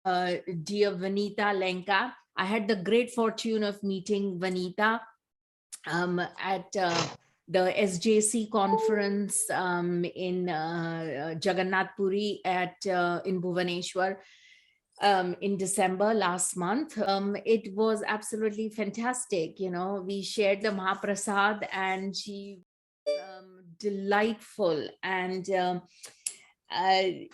dear Vanita Lenka. I had the great fortune of meeting Vanita at the SJC conference in Jagannath Puri in Bhubaneswar in December last month. It was absolutely fantastic. You know, we shared the Mahaprasad and she delightful and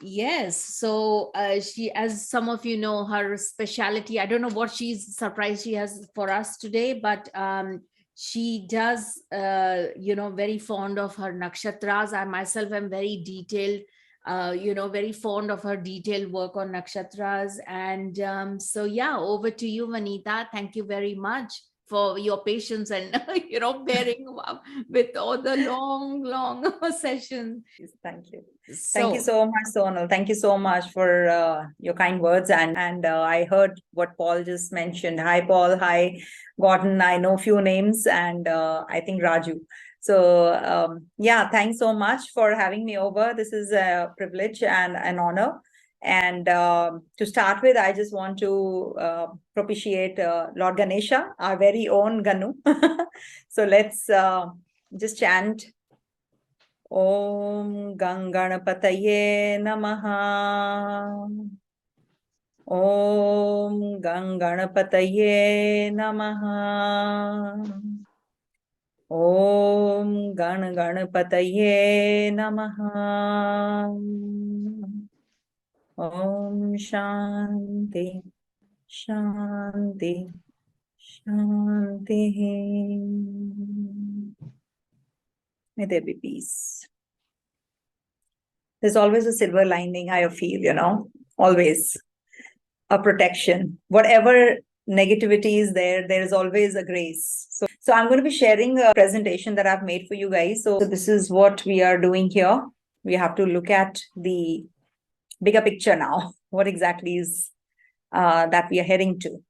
yes, so she, as some of you know, her specialty, I don't know what she's surprised she has for us today, but she does very fond of her nakshatras. I myself am very detailed, very fond of her detailed work on nakshatras. And so yeah, over to you, Vanita. Thank you very much for your patience and bearing up with all the long session. Thank you. So, thank you so much, Sonal. Thank you so much for your kind words. And I heard what Paul just mentioned. Hi, Paul. Hi, Gordon. I know few names, and I think Raju. So yeah, thanks so much for having me over. This is a privilege and an honor. And to start with, I just want to propitiate Lord Ganesha, our very own Ganu. So let's just chant Om Ganganapataye Namaha. Om Ganganapataye Namaha. Om Ganganapataye Namaha. Om Shanti, Shanti, Shanti. May there be peace. There's always a silver lining, I feel, always a protection. Whatever negativity is there, there is always a grace. So I'm going to be sharing a presentation that I've made for you guys. So this is what we are doing here. We have to look at the bigger picture now. What exactly is that we are heading to?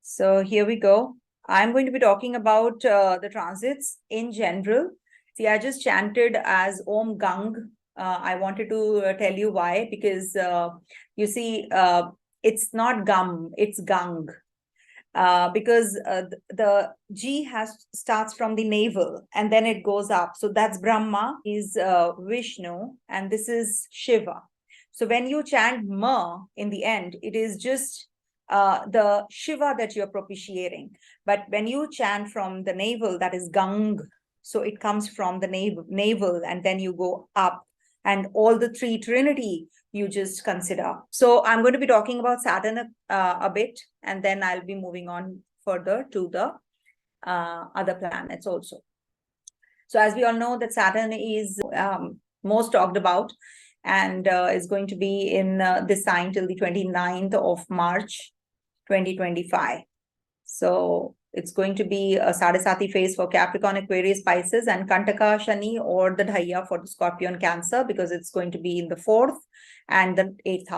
So here we go. I'm going to be talking about the transits in general. See, I just chanted as Om Gang. I wanted to tell you why, because you see, it's not Gam, it's Gang. Because the G starts from the navel and then it goes up. So that's Brahma, is Vishnu, and this is Shiva. So when you chant Ma in the end, it is just the Shiva that you're propitiating. But when you chant from the navel, that is Gang. So it comes from the navel and then you go up. And all the three trinity you just consider. So I'm going to be talking about Saturn a bit, and then I'll be moving on further to the other planets also. So as we all know that Saturn is most talked about and is going to be in this sign till the 29th of March 2025. So it's going to be a Sadasati phase for Capricorn, Aquarius, Pisces, and Kantaka, Shani, or the Dhaya for the Scorpio and Cancer, because it's going to be in the 4th and the 8th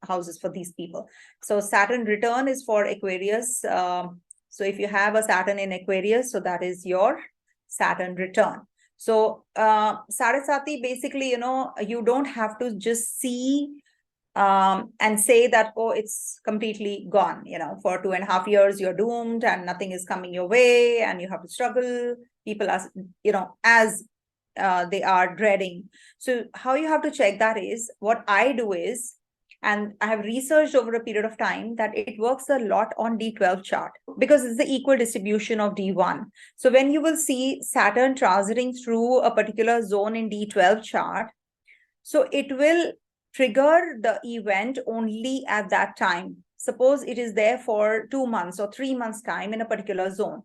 houses for these people. So Saturn return is for Aquarius. So if you have a Saturn in Aquarius, so that is your Saturn return. So Sadasati, basically, you don't have to just see and say that, oh, it's completely gone, for 2.5 years, you're doomed and nothing is coming your way and you have to struggle. People are, as they are dreading. So how you have to check that is, what I do is, and I have researched over a period of time that it works a lot on D12 chart because it's the equal distribution of D1. So when you will see Saturn transiting through a particular zone in D12 chart, so it will trigger the event only at that time. Suppose it is there for 2 months or 3 months time in a particular zone.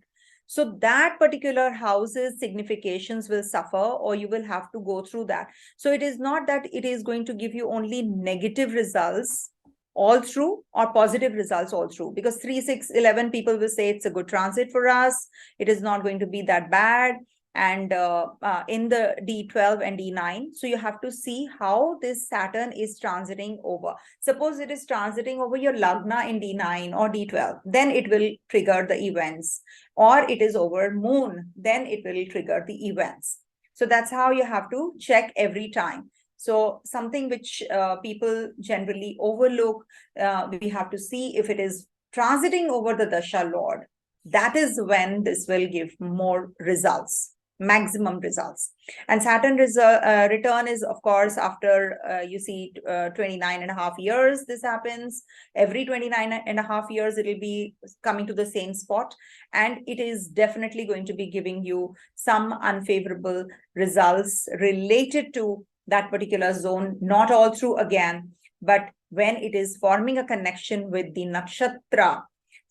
So that particular house's significations will suffer, or you will have to go through that. So it is not that it is going to give you only negative results all through or positive results all through, because 3, 6, 11 people will say it's a good transit for us. It is not going to be that bad. And in the D12 and D9, so you have to see how this Saturn is transiting over. Suppose it is transiting over your Lagna in D9 or D12, then it will trigger the events. Or it is over Moon, then it will trigger the events. So that's how you have to check every time. So something which people generally overlook, we have to see if it is transiting over the Dasha Lord. That is when this will give more results, maximum results. And Saturn return is, of course, after 29 and a half years, this happens. Every 29 and a half years, it will be coming to the same spot. And it is definitely going to be giving you some unfavorable results related to that particular zone, not all through again, but when it is forming a connection with the Nakshatra,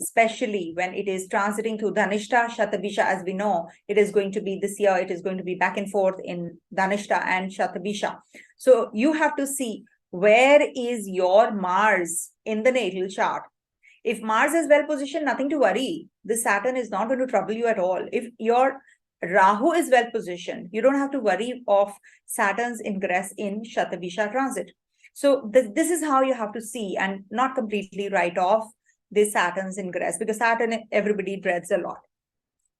especially when it is transiting through Dhanishta, Shatabhisha, as we know, it is going to be this year, it is going to be back and forth in Dhanishta and Shatabhisha. So you have to see where is your Mars in the natal chart. If Mars is well positioned, nothing to worry. This Saturn is not going to trouble you at all. If your Rahu is well positioned, you don't have to worry of Saturn's ingress in Shatabhisha transit. So this is how you have to see, and not completely write off this Saturn's ingress, because Saturn, everybody dreads a lot.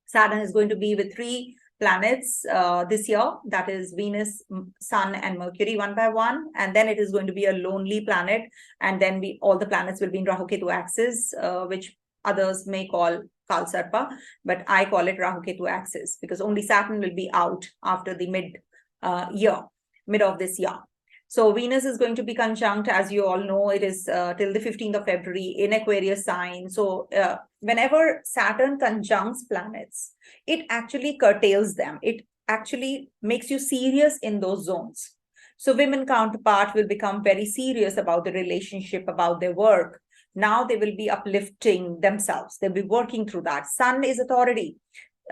Saturn is going to be with 3 planets this year, that is Venus, Sun, and Mercury, one by one. And then it is going to be a lonely planet. And then all the planets will be in Rahu Ketu axis, which others may call Kalsarpa, but I call it Rahu Ketu axis, because only Saturn will be out after the mid of this year. So Venus is going to be conjunct, as you all know, it is till the 15th of February in Aquarius sign. So whenever Saturn conjuncts planets, it actually curtails them. It actually makes you serious in those zones. So women counterpart will become very serious about the relationship, about their work. Now they will be uplifting themselves. They'll be working through that. Sun is authority.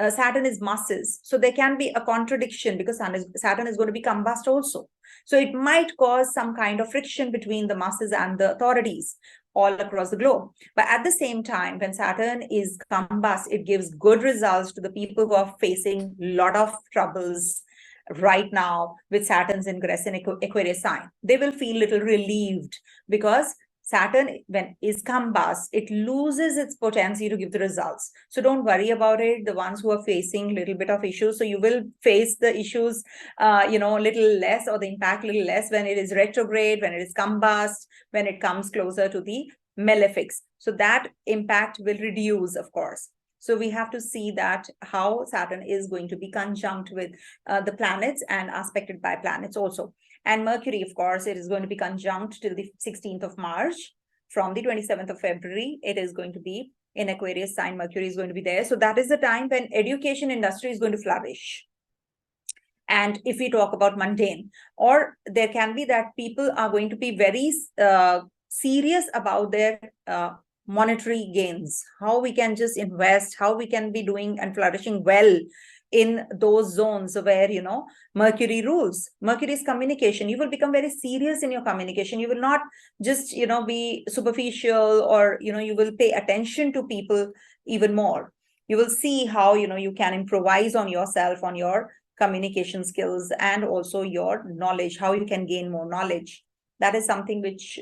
Saturn is masses. So there can be a contradiction, because Saturn is going to be combust also. So it might cause some kind of friction between the masses and the authorities all across the globe. But at the same time, when Saturn is combust, it gives good results to the people who are facing a lot of troubles right now with Saturn's ingress in Aquarius sign. They will feel a little relieved, because Saturn, when is combust, it loses its potency to give the results. So don't worry about it. The ones who are facing a little bit of issues, so you will face the issues, a little less, or the impact a little less when it is retrograde, when it is combust, when it comes closer to the malefics. So that impact will reduce, of course. So we have to see that how Saturn is going to be conjunct with the planets and aspected by planets also. And Mercury, of course, it is going to be conjunct till the 16th of March. From the 27th of February, it is going to be in Aquarius sign. Mercury is going to be there. So that is the time when education industry is going to flourish. And if we talk about mundane, or there can be that people are going to be very serious about their monetary gains, how we can just invest, how we can be doing and flourishing well in those zones where, Mercury rules. Mercury is communication. You will become very serious in your communication. You will not just, be superficial, or, you will pay attention to people even more. You will see how, you can improvise on yourself, on your communication skills, and also your knowledge, how you can gain more knowledge. That is something which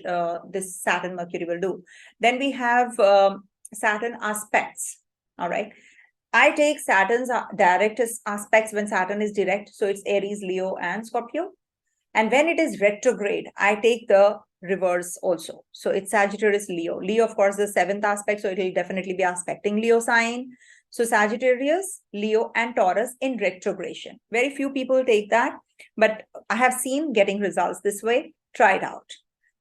this Saturn Mercury will do. Then we have Saturn aspects. All right. I take Saturn's direct aspects when Saturn is direct. So it's Aries, Leo, and Scorpio. And when it is retrograde, I take the reverse also. So it's Sagittarius, Leo. Leo, of course, the 7th aspect. So it will definitely be aspecting Leo sign. So Sagittarius, Leo, and Taurus in retrogration. Very few people take that, but I have seen getting results this way. Try it out.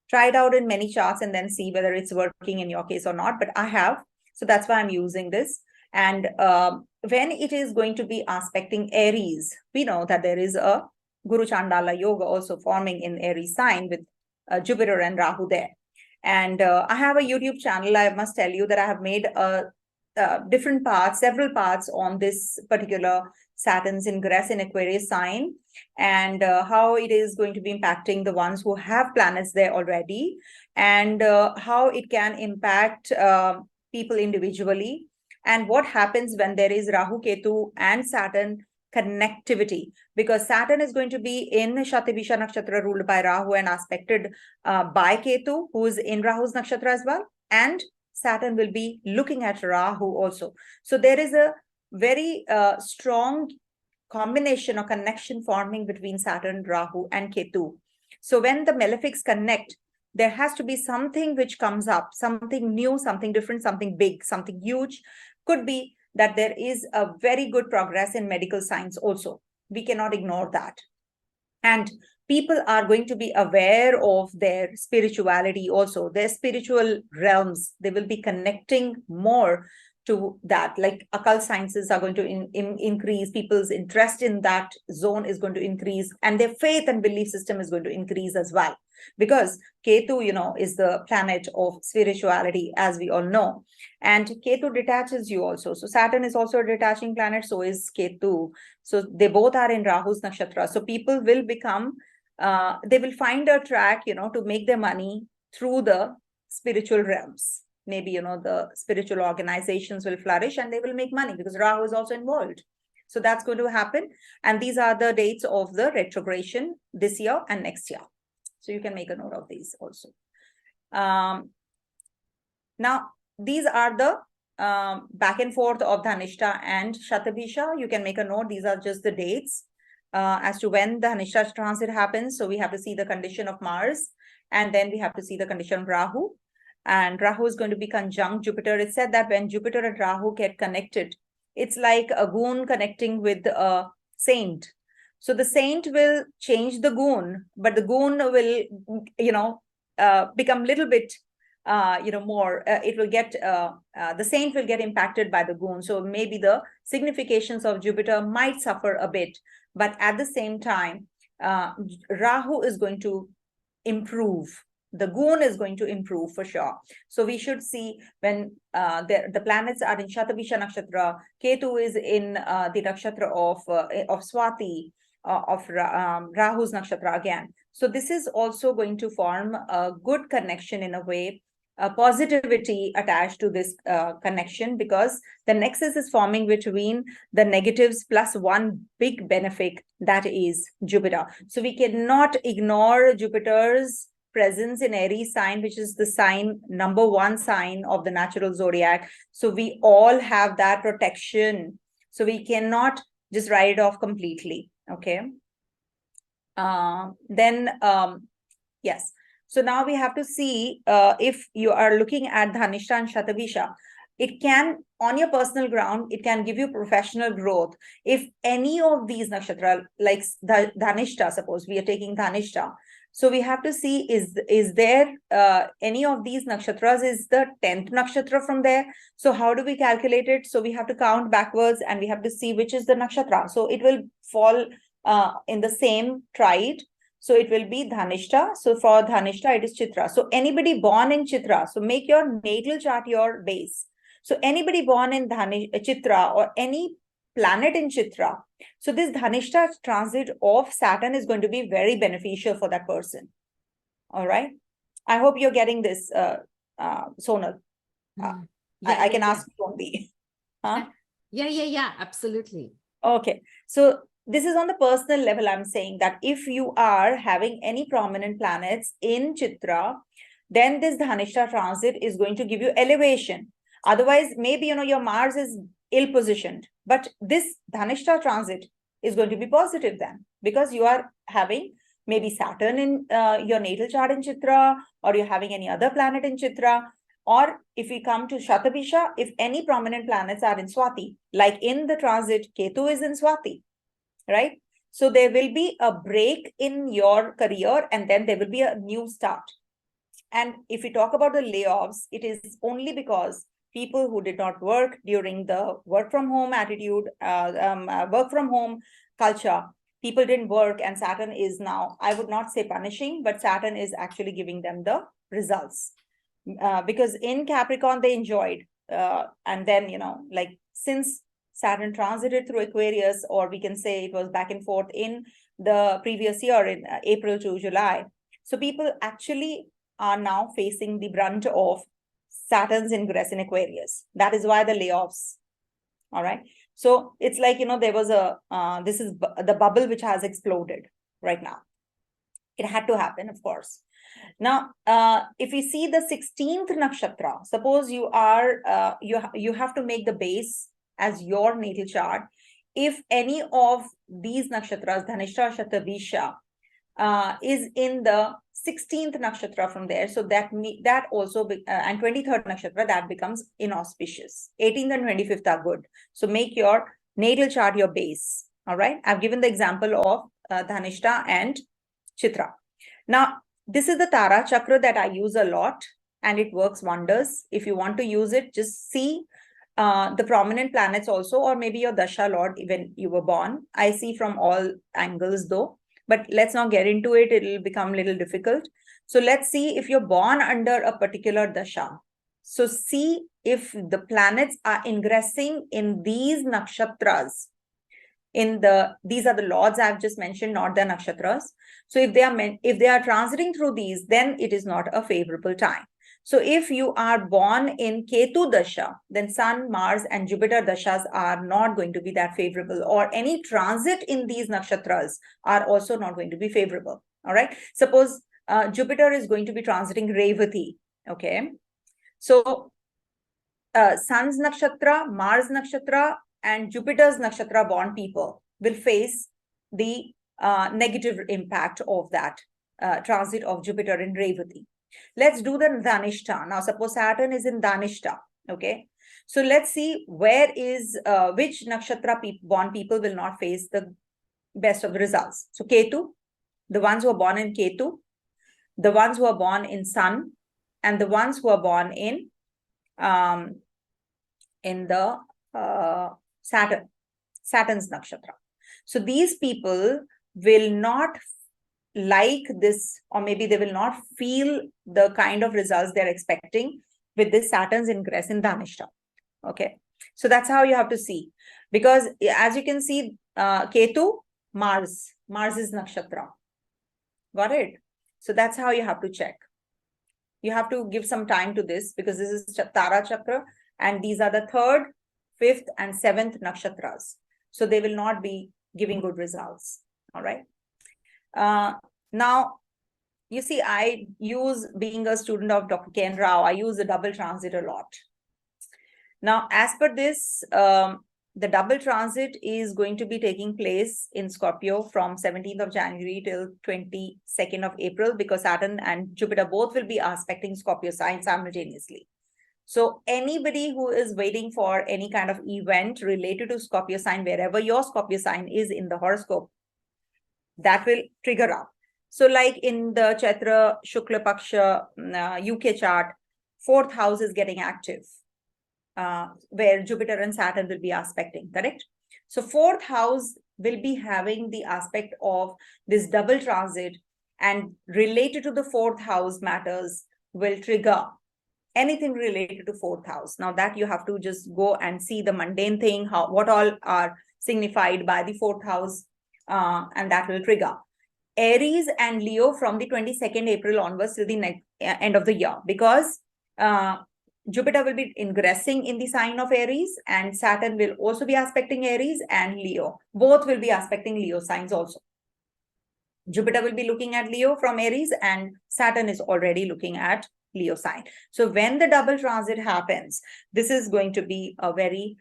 Try it out in many charts and then see whether it's working in your case or not. But I have. So that's why I'm using this. And when it is going to be aspecting Aries, we know that there is a Guru Chandala Yoga also forming in Aries sign with Jupiter and Rahu there. And I have a YouTube channel. I must tell you that I have made different parts, several parts on this particular Saturn's ingress in Aquarius sign, and how it is going to be impacting the ones who have planets there already, and how it can impact people individually, and what happens when there is Rahu, Ketu, and Saturn connectivity, because Saturn is going to be in Shatabhisha Nakshatra ruled by Rahu and aspected by Ketu, who is in Rahu's Nakshatra as well, and Saturn will be looking at Rahu also. So there is a very strong combination or connection forming between Saturn, Rahu, and Ketu. So when the malefics connect, there has to be something which comes up, something new, something different, something big, something huge. Could be that there is a very good progress in medical science also. We cannot ignore that. And people are going to be aware of their spirituality also, their spiritual realms. They will be connecting more to that. Like occult sciences are going to increase. People's interest in that zone is going to increase, and their faith and belief system is going to increase as well. Because Ketu, is the planet of spirituality, as we all know. And Ketu detaches you also. So Saturn is also a detaching planet, so is Ketu. So they both are in Rahu's Nakshatra. So people will become, they will find a track, to make their money through the spiritual realms. Maybe, the spiritual organizations will flourish and they will make money because Rahu is also involved. So that's going to happen. And these are the dates of the retrogration this year and next year. So you can make a note of these also. Now, these are the back and forth of Dhanishta and Shatabhisha. You can make a note. These are just the dates as to when the Dhanishta transit happens. So we have to see the condition of Mars, and then we have to see the condition of Rahu. And Rahu is going to be conjunct Jupiter. It's said that when Jupiter and Rahu get connected, it's like a goon connecting with a saint. So the saint will change the goon, but the goon will, become a little bit, more. It will get, the saint will get impacted by the goon. So maybe the significations of Jupiter might suffer a bit, but at the same time, Rahu is going to improve. The goon is going to improve for sure. So we should see when the planets are in Shatabhisha Nakshatra, Ketu is in the Nakshatra of Swati, of Rahu's Nakshatra again. So this is also going to form a good connection in a way, a positivity attached to this connection, because the nexus is forming between the negatives plus one big benefic, that is Jupiter. So we cannot ignore Jupiter's presence in Aries sign, which is the sign #1 sign of the natural zodiac. So we all have that protection. So we cannot just write it off completely. Okay. Yes. So now we have to see if you are looking at Dhanishta and Shatabhisha, it can, on your personal ground, it can give you professional growth. If any of these nakshatra, like Dhanishta, suppose we are taking Dhanishta, so we have to see, is there any of these nakshatras is the 10th nakshatra from there? So how do we calculate it? So we have to count backwards and we have to see which is the nakshatra. So it will fall in the same tride. So it will be Dhanishta. So for Dhanishta, it is Chitra. So anybody born in Chitra, so make your natal chart your base. So anybody born in Chitra or any planet in Chitra, so this Dhanishta transit of Saturn is going to be very beneficial for that person. All right. I hope you're getting this, Sonal. I can ask you only. Huh? Yeah, absolutely. Okay. So this is on the personal level. I'm saying that if you are having any prominent planets in Chitra, then this Dhanishta transit is going to give you elevation. Otherwise, maybe, your Mars is ill-positioned, but this Dhanishta transit is going to be positive then, because you are having maybe Saturn in your natal chart in Chitra, or you're having any other planet in Chitra. Or if we come to Shatabhisha, if any prominent planets are in Swati, like in the transit, Ketu is in Swati, right? So there will be a break in your career and then there will be a new start. And if we talk about the layoffs, it is only because people who did not work during the work from home attitude, work from home culture, people didn't work, and Saturn is now, I would not say punishing, but Saturn is actually giving them the results. Because in Capricorn, they enjoyed. And then, like since Saturn transited through Aquarius, or we can say it was back and forth in the previous year in April to July. So people actually are now facing the brunt of Saturn's ingress in Aquarius. That is why the layoffs. All right. So it's like, there was this is the bubble which has exploded right now. It had to happen, of course. Now, if we see the 16th nakshatra, suppose you are, you have to make the base as your natal chart. If any of these nakshatras, Dhanishta, Shatabhisha, is in the 16th nakshatra from there. So that also, and 23rd nakshatra, that becomes inauspicious. 18th and 25th are good. So make your natal chart your base. All right. I've given the example of Dhanishta and Chitra. Now, this is the Tara Chakra that I use a lot, and it works wonders. If you want to use it, just see the prominent planets also, or maybe your Dasha Lord when you were born. I see from all angles though, but let's not get into it. It'll become a little difficult. So let's see if you're born under a particular Dasha. So see if the planets are ingressing in these nakshatras. These are the lords I've just mentioned, not the nakshatras. So if they are transiting through these, then it is not a favorable time. So if you are born in Ketu Dasha, then Sun, Mars, and Jupiter Dashas are not going to be that favorable, or any transit in these nakshatras are also not going to be favorable. All right. Suppose Jupiter is going to be transiting Revati. Okay. So Sun's nakshatra, Mars nakshatra, and Jupiter's nakshatra born people will face the negative impact of that transit of Jupiter in Revati. Let's do the Dhanishta. Now, suppose Saturn is in Dhanishta. Okay. So let's see where is which nakshatra born people will not face the best of the results. So Ketu, the ones who are born in Ketu, the ones who are born in Sun, and the ones who are born in the Saturn's nakshatra. So these people will not like this, or maybe they will not feel the kind of results they're expecting with this Saturn's ingress in Dhanishta. Okay. So that's how you have to see. Because as you can see, Ketu, Mars is nakshatra. Got it? So that's how you have to check. You have to give some time to this, because this is Tara Chakra, and these are the 3rd, 5th, and 7th nakshatras. So they will not be giving good results. All right. Now, you see, I use, being a student of Dr. Ken Rao, I use the double transit a lot. Now, as per this, the double transit is going to be taking place in Scorpio from 17th of January till 22nd of April, because Saturn and Jupiter both will be aspecting Scorpio sign simultaneously. So anybody who is waiting for any kind of event related to Scorpio sign, wherever your Scorpio sign is in the horoscope, that will trigger up. So like in the Chatra Shukla Paksha UK chart, 4th house is getting active, where Jupiter and Saturn will be aspecting, correct? So 4th house will be having the aspect of this double transit, and related to the 4th house matters will trigger anything related to 4th house. Now that you have to just go and see the mundane thing, what all are signified by the 4th house, and that will trigger. Aries and Leo from the 22nd April onwards till the end of the year, because Jupiter will be ingressing in the sign of Aries, and Saturn will also be aspecting Aries, and Leo. Both will be aspecting Leo signs also. Jupiter will be looking at Leo from Aries, and Saturn is already looking at Leo sign. So when the double transit happens, this is going to be a very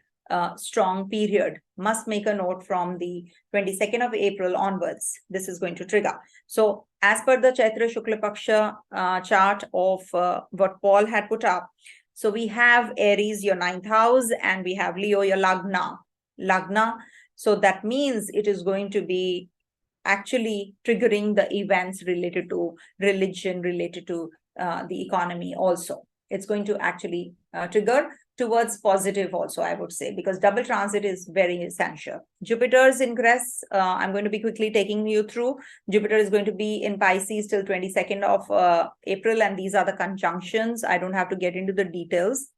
strong period. Must make a note from the 22nd of April onwards. This is going to trigger. So as per the Chaitra Shukla Paksha chart of what Paul had put up, so we have Aries, your 9th house, and we have Leo, your Lagna. So that means it is going to be actually triggering the events related to religion, related to the economy also. It's going to actually trigger towards positive also, I would say, because double transit is very essential. Jupiter's ingress, I'm going to be quickly taking you through. Jupiter is going to be in Pisces till 22nd of April, and these are the conjunctions. I don't have to get into the details.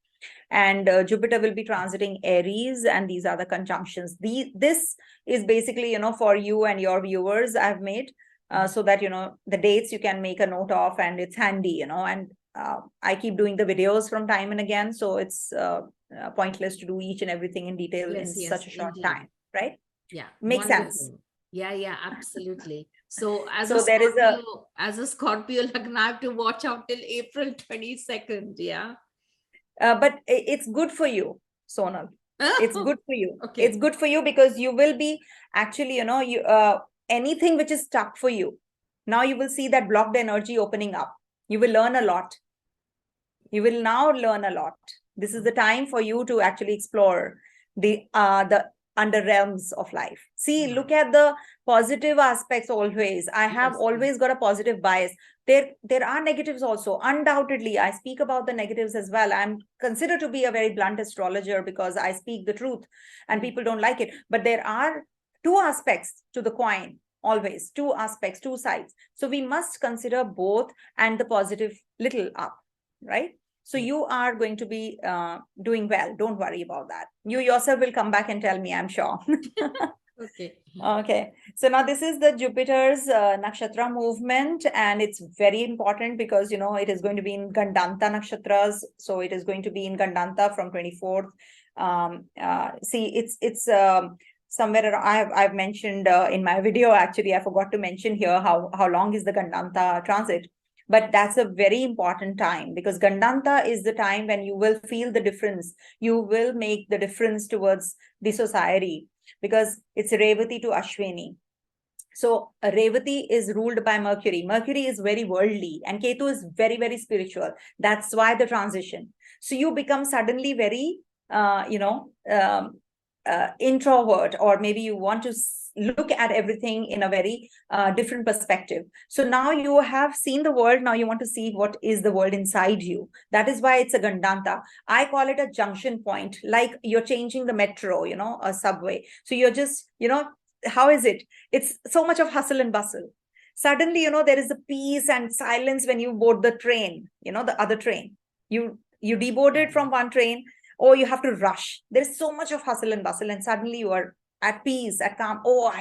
And Jupiter will be transiting Aries, and these are the conjunctions. This is basically, for you and your viewers, I've made so that, the dates you can make a note of, and it's handy, and I keep doing the videos from time and again, so it's pointless to do each and everything in detail in such a short time, right? Yeah, makes sense. Yeah, absolutely. So as so as a Scorpio Lagna, I have to watch out till April 22nd. Yeah. But it's good for you, Sonal. It's good for you. Okay. It's good for you because you will be actually, anything which is stuck for you, Now you will see that blocked energy opening up. You will learn a lot. You will now learn a lot. This is the time for you to actually explore the under realms of life. See, look at the positive aspects always. I have always got a positive bias. There are negatives also, undoubtedly. I speak about the negatives as well. I'm considered to be a very blunt astrologer because I speak the truth and people don't like it. But there are two aspects to the coin, always two aspects, two sides. So we must consider both and the positive little up, right? So you are going to be doing well. Don't worry about that. You yourself will come back and tell me, I'm sure. Okay. Okay. So now this is the Jupiter's Nakshatra movement, and it's very important because, you know, it is going to be in Gandanta Nakshatras. So it is going to be in Gandanta from 24th. See, it's somewhere I've mentioned in my video, actually, I forgot to mention here how long is the Gandanta transit. But that's a very important time because Gandanta is the time when you will feel the difference. You will make the difference towards the society because it's Revati to Ashwini. So Revati is ruled by Mercury. Mercury is very worldly and Ketu is very, very spiritual. That's why the transition. So you become suddenly very, introvert, or maybe you want to look at everything in a very different perspective. So now you have seen the world. Now you want to see what is the world inside you. That is why it's a Gandanta. I call it a junction point, like you're changing the metro, you know, a subway. So you're just, you know, how is it? It's so much of hustle and bustle. Suddenly, you know, there is a peace and silence when you board the train, you know, the other train. You deboarded from one train, or you have to rush. There's so much of hustle and bustle, and suddenly you are at peace, at calm. Oh,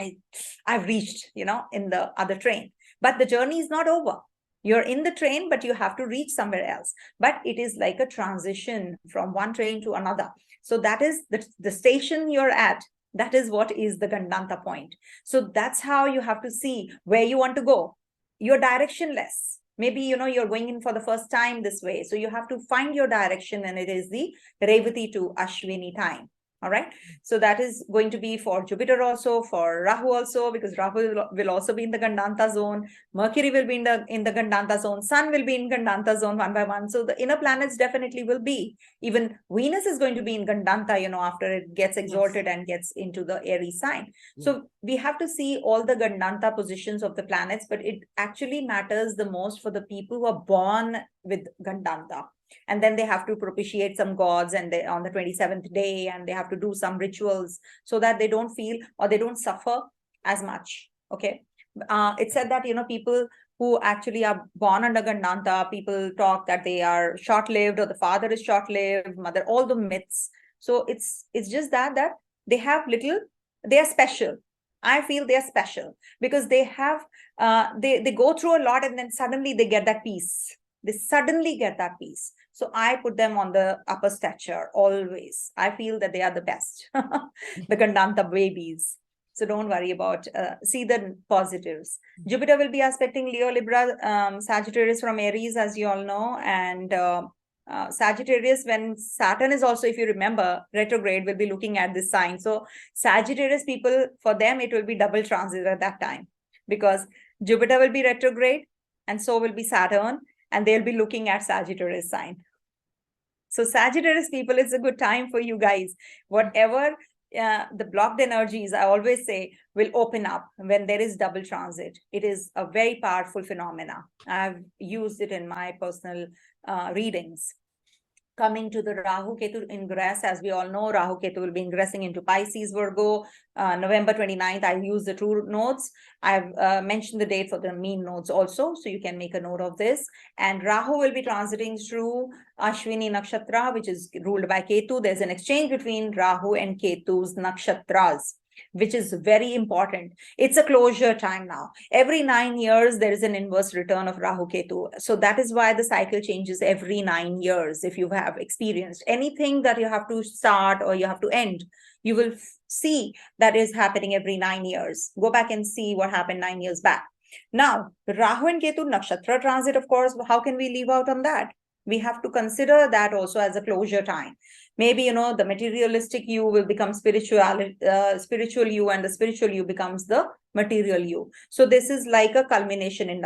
I've reached, you know, in the other train. But the journey is not over. You're in the train, but you have to reach somewhere else. But it is like a transition from one train to another. So that is the station you're at. That is what is the Gandanta point. So that's how you have to see where you want to go. You're directionless. Maybe, you know, you're going in for the first time this way. So you have to find your direction, and it is the Revati to Ashwini time. All right. So that is going to be for Jupiter also, for Rahu also, because Rahu will also be in the Gandanta zone. Mercury will be in the Gandanta zone. Sun will be in Gandanta zone one by one. So the inner planets definitely will be. Even Venus is going to be in Gandanta, you know, after it gets exalted and gets into the Aries sign. So we have to see all the Gandanta positions of the planets, but it actually matters the most for the people who are born with Gandanta. And then they have to propitiate some gods, and they on the 27th day, and they have to do some rituals so that they don't feel or they don't suffer as much. Okay. It said that, you know, people who actually are born under Gandanta, people talk that they are short-lived, or the father is short-lived, mother, all the myths. So it's just that they have little, they are special. I feel they are special because they have they go through a lot, and then suddenly they get that peace. They suddenly get that peace. So I put them on the upper stature always. I feel that they are the best, the Gandanta babies. So don't worry about, see the positives. Jupiter will be aspecting Leo, Libra, Sagittarius from Aries, as you all know. And Sagittarius, when Saturn is also, if you remember, retrograde, will be looking at this sign. So Sagittarius people, for them, it will be double transit at that time, because Jupiter will be retrograde and so will be Saturn, and they'll be looking at Sagittarius sign. So Sagittarius people, it's a good time for you guys. Whatever the blocked energies, I always say, will open up when there is double transit. It is a very powerful phenomena. I've used it in my personal readings. Coming to the Rahu Ketu ingress, as we all know, Rahu Ketu will be ingressing into Pisces, Virgo, November 29th. I use the true nodes. I've mentioned the date for the mean nodes also, so you can make a note of this. And Rahu will be transiting through Ashwini Nakshatra, which is ruled by Ketu. There's an exchange between Rahu and Ketu's Nakshatras, which is very important. It's a closure time now. Every 9 years, there is an inverse return of Rahu Ketu. So that is why the cycle changes every 9 years. If you have experienced anything that you have to start or you have to end, you will see that is happening every 9 years. Go back and see what happened 9 years back. Now, Rahu and Ketu Nakshatra transit, of course, how can we leave out on that? We have to consider that also as a closure time. Maybe, the materialistic you will become spiritual you, and the spiritual you becomes the material you. So this is like a culmination in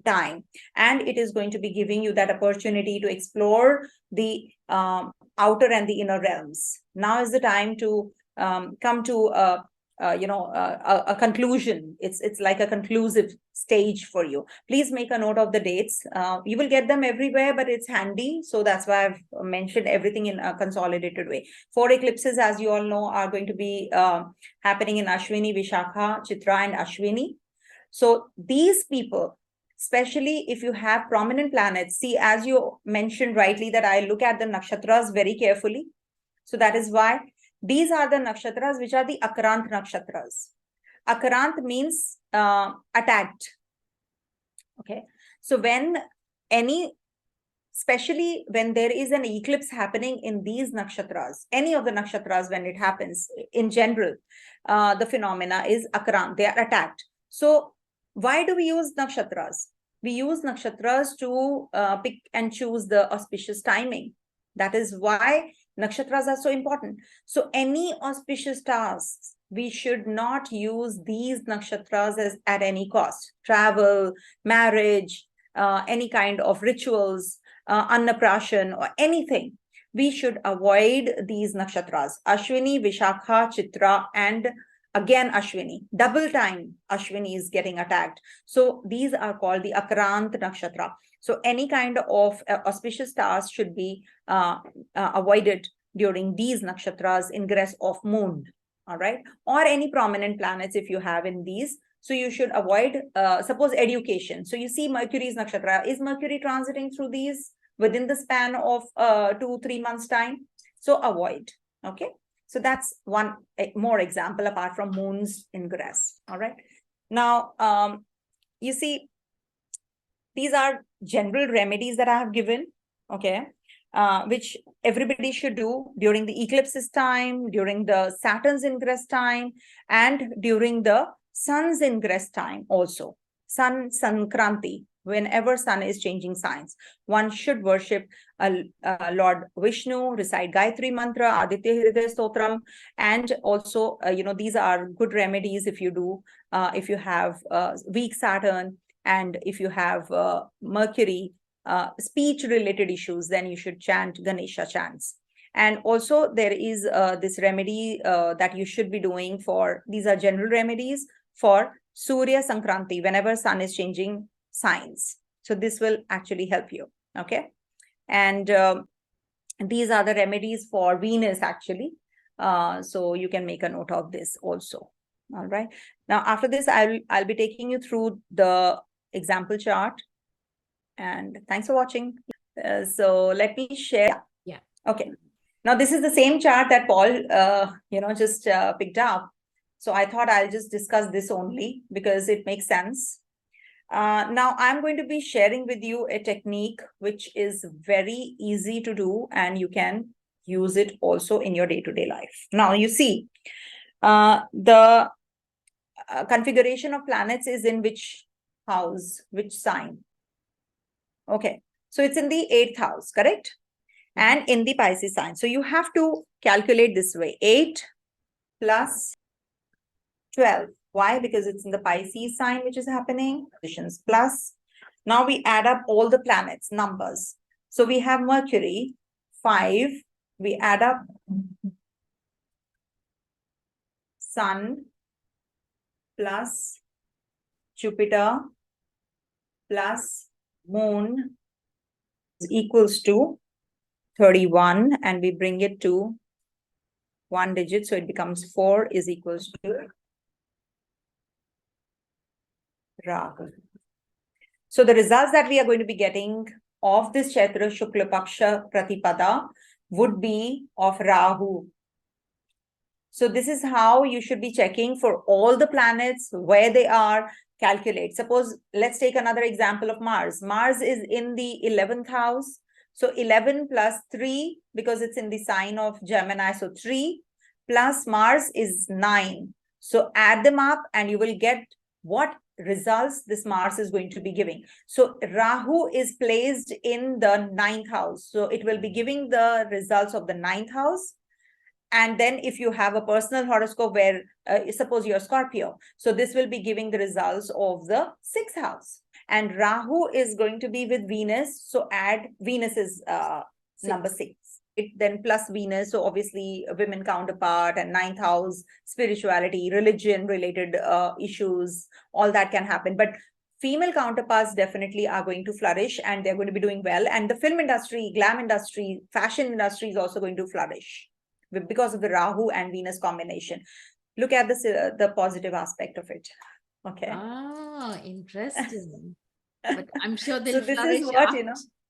time, and it is going to be giving you that opportunity to explore the outer and the inner realms. Now is the time to come to a conclusion. It's like a conclusive stage for you. Please make a note of the dates. You will get them everywhere, but it's handy, so that's why I've mentioned everything in a consolidated way. 4 eclipses, as you all know, are going to be happening in Ashwini, Vishakha, Chitra, and Ashwini. So these people, especially if you have prominent planets, see, as you mentioned rightly, that I look at the nakshatras very carefully. So that is why these are the nakshatras which are the Akarant nakshatras. Akarant means attacked. Okay. So when especially when there is an eclipse happening in these nakshatras, any of the nakshatras, when it happens in general, the phenomena is Akarant, they are attacked. So why do we use nakshatras? We use nakshatras to pick and choose the auspicious timing. That is why nakshatras are so important. So any auspicious tasks, we should not use these nakshatras at any cost. Travel, marriage, any kind of rituals, annaprashan, or anything. We should avoid these nakshatras. Ashwini, Vishakha, Chitra, and again Ashwini. Double time Ashwini is getting attacked. So these are called the Akarant nakshatra. So any kind of auspicious stars should be avoided during these nakshatras, ingress of moon, all right, or any prominent planets if you have in these. So you should avoid, suppose education. So you see Mercury's nakshatra. Is Mercury transiting through these within the span of 2-3 months time? So avoid, okay? So that's one more example apart from moon's ingress, all right? Now, you see, these are general remedies that I have given, okay, which everybody should do during the eclipses time, during the Saturn's ingress time, and during the Sun's ingress time also. Sun Sankranti, whenever Sun is changing signs. One should worship Lord Vishnu, recite Gayatri Mantra, Aditya Hridaya Stotram, and also, these are good remedies if you do, if you have weak Saturn, and if you have Mercury, speech-related issues, then you should chant Ganesha chants. And also there is this remedy that you should be doing for, these are general remedies for Surya Sankranti, whenever Sun is changing signs. So this will actually help you, okay? And these are the remedies for Venus actually. So you can make a note of this also, all right? Now after this, I'll be taking you through the example chart, and thanks for watching. So let me share. Yeah. Okay. Now this is the same chart that Paul, just picked up. So I thought I'll just discuss this only because it makes sense. Now I'm going to be sharing with you a technique which is very easy to do, and you can use it also in your day-to-day life. Now you see, the configuration of planets is in which house, which sign? Okay, so it's in the 8th house, correct? And in the Pisces sign. So you have to calculate this way: 8 plus 12. Why? Because it's in the Pisces sign which is happening. Positions plus. Now we add up all the planets, numbers. So we have Mercury, 5. We add up Sun plus Jupiter plus Moon is equals to 31, and we bring it to 1 digit, so it becomes 4 is equals to Rahu. So the results that we are going to be getting of this Chaitra Shukla Paksha Pratipada would be of Rahu. So this is how you should be checking for all the planets, where they are, calculate. Suppose, let's take another example of Mars. Mars is in the 11th house. So 11 plus 3, because it's in the sign of Gemini. So 3 plus Mars is 9. So add them up and you will get what results this Mars is going to be giving. So Rahu is placed in the 9th house. So it will be giving the results of the 9th house. And then if you have a personal horoscope where, suppose you're Scorpio, so this will be giving the results of the 6th house. And Rahu is going to be with Venus. So add Venus is number 6. Then plus Venus, so obviously a women counterpart, and 9th house, spirituality, religion related issues, all that can happen. But female counterparts definitely are going to flourish, and they're going to be doing well. And the film industry, glam industry, fashion industry is also going to flourish because of the Rahu and Venus combination. Look at this, the positive aspect of it. Okay. Ah, interesting. But I'm sure So they'll this flourish is what,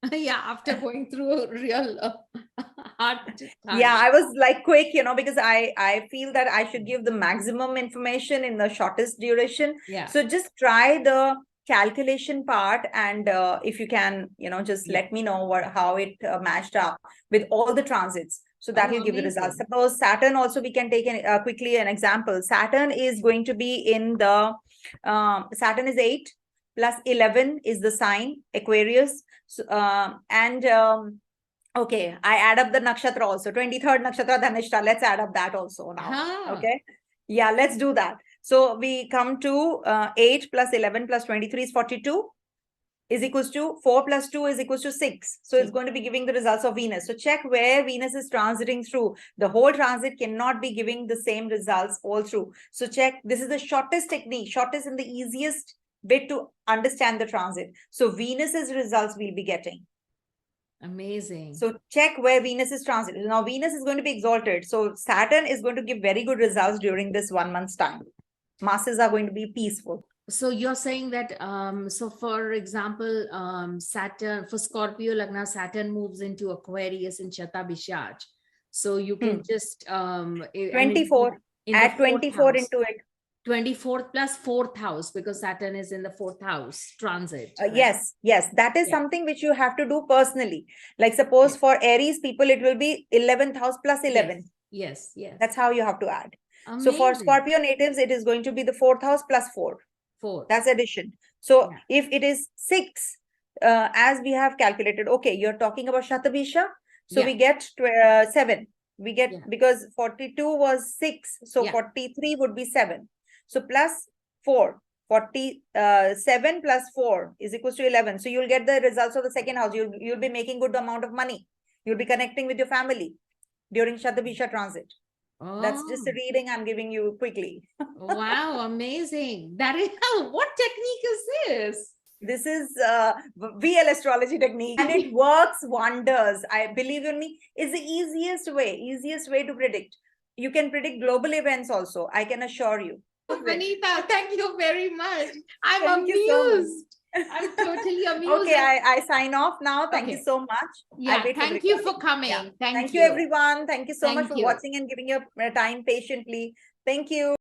after, yeah, after going through a real hard time. Yeah, I was like quick, because I feel that I should give the maximum information in the shortest duration. Yeah. So just try the calculation part, and if you can, just let me know how it matched up with all the transits. So that will give the results. Suppose Saturn also, we can take quickly an example. Saturn is going to be in the, Saturn is 8 plus 11 is the sign Aquarius. So, okay, I add up the nakshatra also. 23rd nakshatra Dhanishta. Let's add up that also now. Okay. Yeah, let's do that. So we come to 8 plus 11 plus 23 is 42 is equals to 4 plus 2 is equals to 6. So it's going to be giving the results of Venus. So check where Venus is transiting through. The whole transit cannot be giving the same results all through. So check, this is the shortest technique, shortest and the easiest bit to understand the transit. So Venus's results we'll be getting. Amazing. So check where Venus is transiting. Now Venus is going to be exalted. So Saturn is going to give very good results during this 1 month's time. Masses are going to be peaceful. So you're saying that, so for example, Saturn, for Scorpio Lagna, Saturn moves into Aquarius in Shatabhisha. So you can just 24, add 24 house. into it. 24th plus 4th house, because Saturn is in the 4th house transit. Right? Yes, that is something which you have to do personally. Like suppose for Aries people, it will be 11th house plus 11. Yes. That's how you have to add. Amazing. So for Scorpio natives, it is going to be the 4th house plus 4. That's addition. So if it is 6, as we have calculated, okay, you're talking about Shatabhisha. So we get 7. We get, because 42 was 6. So 43 would be 7. So plus 4. 47 plus 4 is equals to 11. So you'll get the results of the 2nd house. You'll be making good amount of money. You'll be connecting with your family during Shatabhisha transit. That's just a reading I'm giving you quickly. Wow, amazing. That is, what technique is this? This is VL astrology technique, and it works wonders. I believe in me, it's the easiest way to predict. You can predict global events also, I can assure you. Vanita, thank you very much. I'm amused. I'm totally amused. Okay, I sign off now. Thank you so much. Yeah, thank you for coming. Thank you, everyone. Thank you so much for watching and giving your time patiently. Thank you.